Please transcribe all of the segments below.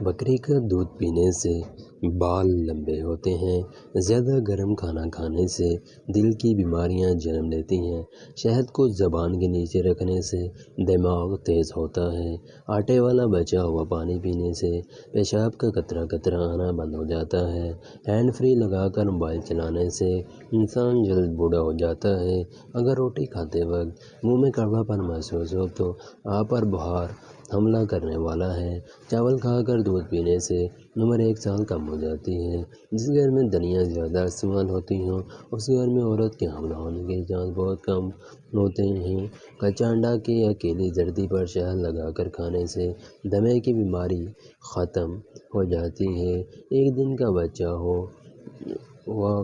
بکری کا دودھ پینے سے بال لمبے ہوتے ہیں۔ زیادہ گرم کھانا کھانے سے دل کی بیماریاں جنم لیتی ہیں۔ شہد کو زبان کے نیچے رکھنے سے دماغ تیز ہوتا ہے۔ آٹے والا بچا ہوا پانی پینے سے پیشاب کا قطرہ قطرہ آنا بند ہو جاتا ہے۔ ہینڈ فری لگا کر موبائل چلانے سے انسان جلد بوڑھا ہو جاتا ہے۔ اگر روٹی کھاتے وقت منہ میں کڑوا پن محسوس ہو تو آپ پر بخار حملہ کرنے والا ہے۔ چاول کھا کر دودھ پینے سے عمر 1 سال کم ہو جاتی ہے۔ جس گھر میں دھنیا زیادہ استعمال ہوتی ہوں اس گھر میں عورت کے حاملہ ہونے کے چانس بہت کم ہوتے ہیں۔ کچا انڈا کی اکیلی زردی پر شہد لگا کر کھانے سے دمے کی بیماری ختم ہو جاتی ہے۔ ایک دن کا بچہ ہو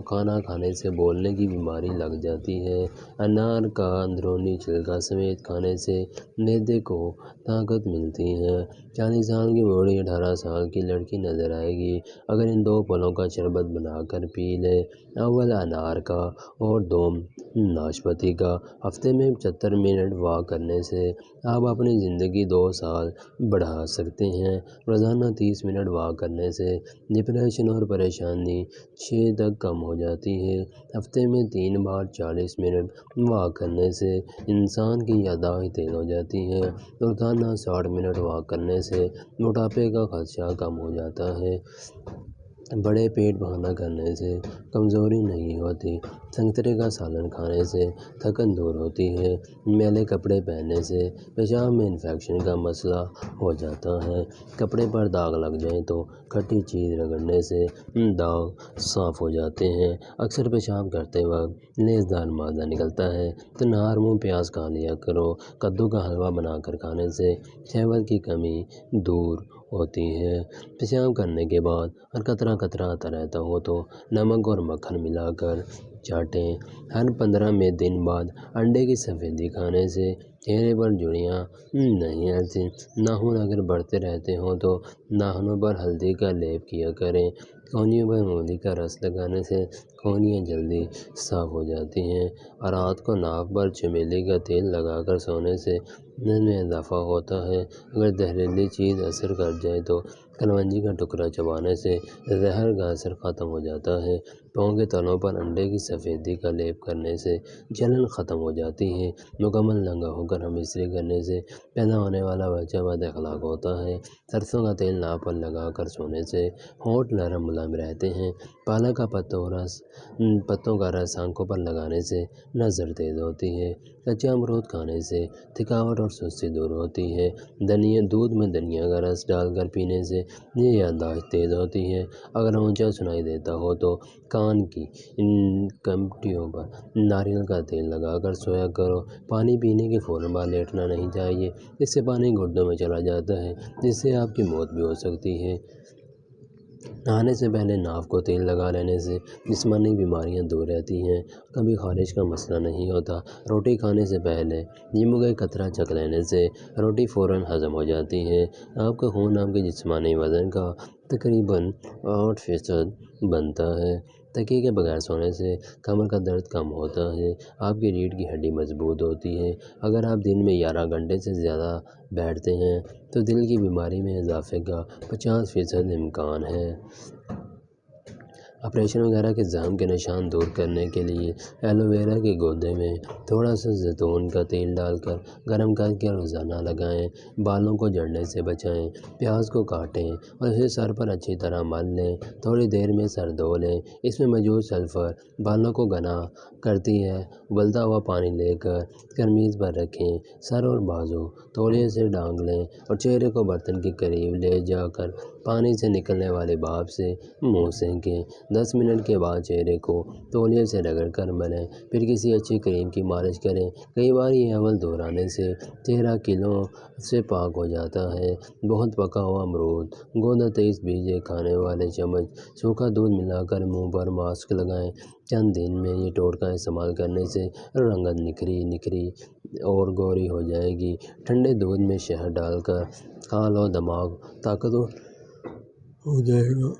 کھانا کھانے سے بولنے کی بیماری لگ جاتی ہے۔ انار کا اندرونی چھلکا سمیت کھانے سے معدے کو طاقت ملتی ہے۔ 40 سال کی بوڑھی 18 سال کی لڑکی نظر آئے گی اگر ان 2 پھلوں کا شربت بنا کر پی لے، اول انار کا اور دوم ناشپاتی کا۔ ہفتے میں 75 منٹ واک کرنے سے آپ اپنی زندگی 2 سال بڑھا سکتے ہیں۔ روزانہ 30 منٹ واک کرنے سے ڈپریشن اور پریشانی 6 تک کم ہو جاتی ہے۔ ہفتے میں 3 بار 40 منٹ واک کرنے سے انسان کی یادداشت تیز ہو جاتی ہے۔ روزانہ 60 منٹ واک کرنے سے موٹاپے کا خدشہ کم ہو جاتا ہے۔ بڑے پیٹ کھانا کھانے سے کمزوری نہیں ہوتی۔ سنترے کا سالن کھانے سے تھکن دور ہوتی ہے۔ میلے کپڑے پہننے سے پیشاب میں انفیکشن کا مسئلہ ہو جاتا ہے۔ کپڑے پر داغ لگ جائیں تو کھٹی چیز رگڑنے سے داغ صاف ہو جاتے ہیں۔ اکثر پیشاب کرتے وقت لیسدار مادہ نکلتا ہے تو نہار منہ پیاز کھا لیا کرو۔ کدو کا حلوہ بنا کر کھانے سے شہد کی کمی دور ہوتی ہے۔ پیشاب کرنے کے بعد اور قطرہ قطرہ آتا رہتا ہو تو نمک اور مکھن ملا کر چاٹیں۔ ہر 15 دن بعد انڈے کی سفیدی کھانے سے چہرے پر جھریاں نہیں آتی۔ ناخن اگر بڑھتے رہتے ہوں تو ناخنوں پر ہلدی کا لیپ کیا کریں۔ کونیوں پر مولی کا رس لگانے سے کونیاں جلدی صاف ہو جاتی ہیں۔ اور رات کو ناک پر چمیلی کا تیل لگا کر سونے سے نیند میں اضافہ ہوتا ہے۔ اگر زہریلی چیز اثر کر جائے تو کلونجی کا ٹکڑا چبانے سے زہر کا اثر ختم ہو جاتا ہے۔ پاؤں کے تلوں پر انڈے کی سفیدی کا لیپ کرنے سے جلن ختم ہو جاتی ہے۔ مکمل ننگا ہو کر ہم استری کرنے سے پیدا ہونے والا بچہ بد اخلاق ہوتا ہے۔ سرسوں کا تیل ناک پر لگا کر سونے سے ہونٹ نرم ملائم رہتے ہیں۔ پالک کا پتوں کا رس آنکھوں پر لگانے سے نظر تیز ہوتی ہے۔ کچا امرود کھانے سے تھکاوٹ اور سستی دور ہوتی ہے۔ دودھ میں دھنیا کا رس ڈال کر پینے سے یادداشت تیز ہوتی ہے۔ اگر اونچا سنائی دیتا ہو تو کان کی کمیٹیوں پر ناریل کا تیل لگا کر سویا کرو۔ پانی پینے کے فوراً بعد لیٹنا نہیں چاہیے۔ اس سے پانی گردوں میں چلا جاتا ہے جس سے آپ کی موت بھی ہو سکتی ہے۔ نہانے سے پہلے ناف کو تیل لگا لینے سے جسمانی بیماریاں دور رہتی ہیں۔ کبھی خارش کا مسئلہ نہیں ہوتا۔ روٹی کھانے سے پہلے نیمبو کا قطرہ چکھ لینے سے روٹی فوراً ہضم ہو جاتی ہے۔ آپ کا خون آپ کے جسمانی وزن کا تقریباً 8% بنتا ہے۔ تکیے کے بغیر سونے سے کمر کا درد کم ہوتا ہے۔ آپ کی ریڑھ کی ہڈی مضبوط ہوتی ہے۔ اگر آپ دن میں 11 گھنٹے سے زیادہ بیٹھتے ہیں تو دل کی بیماری میں اضافے کا 50% امکان ہے۔ آپریشن وغیرہ کے زخم کے نشان دور کرنے کے لیے ایلو ویرا کے گودے میں تھوڑا سا زیتون کا تیل ڈال کر گرم کر کے روزانہ لگائیں۔ بالوں کو جھڑنے سے بچائیں۔ پیاز کو کاٹیں اور اسے سر پر اچھی طرح مل لیں۔ تھوڑی دیر میں سر دھو لیں۔ اس میں موجود سلفر بالوں کو گھنا کرتی ہے۔ ابلتا ہوا پانی لے کر کرمیز پر رکھیں۔ سر اور بازو تولیے سے ڈھانک لیں اور چہرے کو برتن کے قریب لے جا کر پانی سے نکلنے والے بھاپ سے منہ سینکیں۔ 10 منٹ کے بعد چہرے کو تولیے سے رگڑ کر ملیں، پھر کسی اچھی کریم کی مالش کریں۔ کئی بار یہ عمل دہرانے سے چہرہ کیلوں سے پاک ہو جاتا ہے۔ بہت پکا ہوا امرود، گودا 23 بیج، ایک کھانے والے چمچ سوکھا دودھ ملا کر منہ پر ماسک لگائیں۔ چند دن میں یہ ٹوٹکا استعمال کرنے سے رنگت نکھری اور گوری ہو جائے گی۔ ٹھنڈے دودھ میں شہد ڈال کر کھا لو، دماغ طاقتور ہو جائے گا۔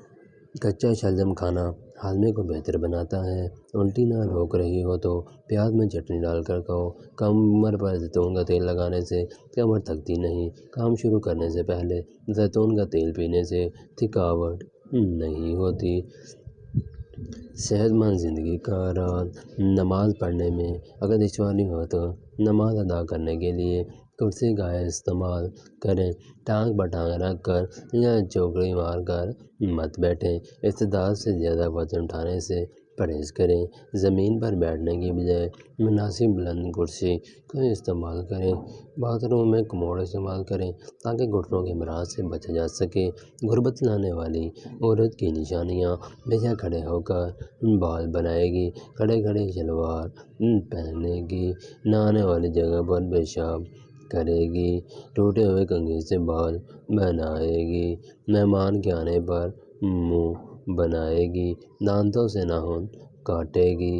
کچا شلجم کھانا ہاضمے کو بہتر بناتا ہے۔ الٹی نہ روک رہی ہو تو پیاز میں چٹنی ڈال کر کھاؤ۔ کمر پر زیتون کا تیل لگانے سے کمر تھکتی نہیں۔ کام شروع کرنے سے پہلے زیتون کا تیل پینے سے تھکاوٹ نہیں ہوتی۔ صحت مند زندگی کا راز نماز پڑھنے میں اگر دشواری ہو تو نماز ادا کرنے کے لیے کرسی کا استعمال کریں۔ ٹانگ پر ٹانگ رکھ کر یا چوکڑی مار کر مت بیٹھیں۔ استطاعت سے زیادہ وزن اٹھانے سے پرہیز کریں۔ زمین پر بیٹھنے کی بجائے مناسب بلند کرسی کا استعمال کریں۔ باتھ روم میں کموڈ استعمال کریں تاکہ گھٹنوں کے امراض سے بچا جا سکے۔ غربت لانے والی عورت کی نشانیاں: بجا کھڑے ہو کر بال بنائے گی، کھڑے کھڑے شلوار پہنے گی، نہانے والی جگہ پر پیشاب کرے گی، ٹوٹے ہوئے کنگھی سے بال بنائے گی، مہمان کے آنے پر منہ بنائے گی، دانتوں سے ناخن کاٹے گی،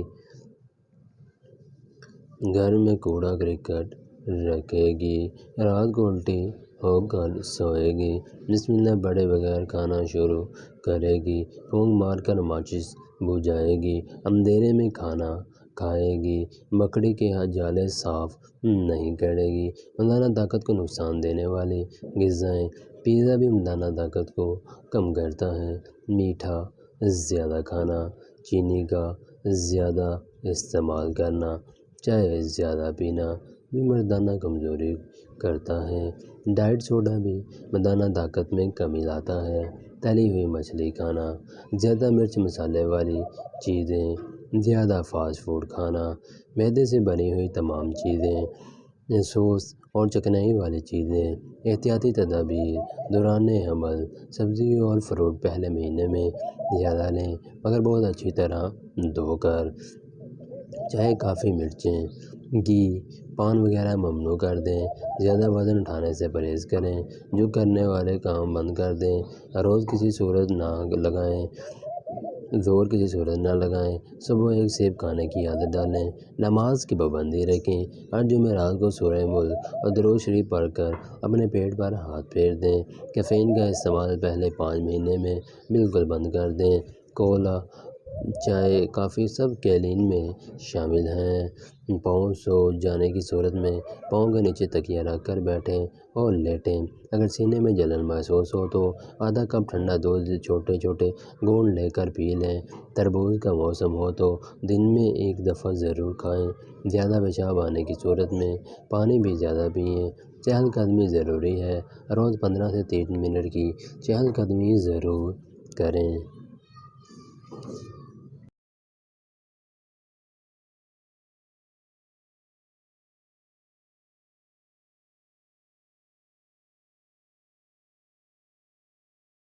گھر میں کوڑا کرکٹ رکھے گی، رات کو الٹی ہو کر سوئے گی، بسم اللہ پڑھے بغیر کھانا شروع کرے گی، پھونک مار کر ماچس بجھائے گی، اندھیرے میں کھانا کھائے گی، مکڑی کے جالے صاف نہیں کرے گی۔ مردانہ طاقت کو نقصان دینے والی غذائیں: پیزا بھی مردانہ طاقت کو کم کرتا ہے۔ میٹھا زیادہ کھانا، چینی کا زیادہ استعمال کرنا، چائے زیادہ پینا بھی مردانہ کمزوری کرتا ہے۔ ڈائٹ سوڈا بھی مردانہ طاقت میں کمی لاتا ہے۔ تلی ہوئی مچھلی کھانا، زیادہ مرچ مسالے والی چیزیں، زیادہ فاسٹ فوڈ کھانا، میدے سے بنی ہوئی تمام چیزیں، سوس اور چکنائی والی چیزیں۔ احتیاطی تدابیر: دوران حمل سبزی اور فروٹ پہلے مہینے میں زیادہ لیں مگر بہت اچھی طرح دھو کر۔ چائے، کافی، مرچیں، گھی، پان وغیرہ ممنوع کر دیں۔ زیادہ وزن اٹھانے سے پرہیز کریں۔ جھک کرنے والے کام بند کر دیں۔ زور کسی صورت نہ لگائیں۔ صبح ایک سیب کھانے کی عادت ڈالیں۔ نماز کی پابندی رکھیں۔ ہر جمعرات کو سورہ ملک اور درود شریف پڑھ کر اپنے پیٹ پر ہاتھ پھیر دیں۔ کیفین کا استعمال پہلے 5 مہینے میں بالکل بند کر دیں۔ کولا، چائے، کافی سب کیفین میں شامل ہیں۔ پاؤں سو جانے کی صورت میں پاؤں کے نیچے تکیہ رکھ کر بیٹھیں اور لیٹیں۔ اگر سینے میں جلن محسوس ہو تو آدھا کپ ٹھنڈا دودھ چھوٹے چھوٹے گھونٹ لے کر پی لیں۔ تربوز کا موسم ہو تو دن میں 1 دفعہ ضرور کھائیں۔ زیادہ پیشاب آنے کی صورت میں پانی بھی زیادہ پئیں۔ چہل قدمی ضروری ہے۔ روز 15 سے 30 منٹ کی چہل قدمی ضرور کریں۔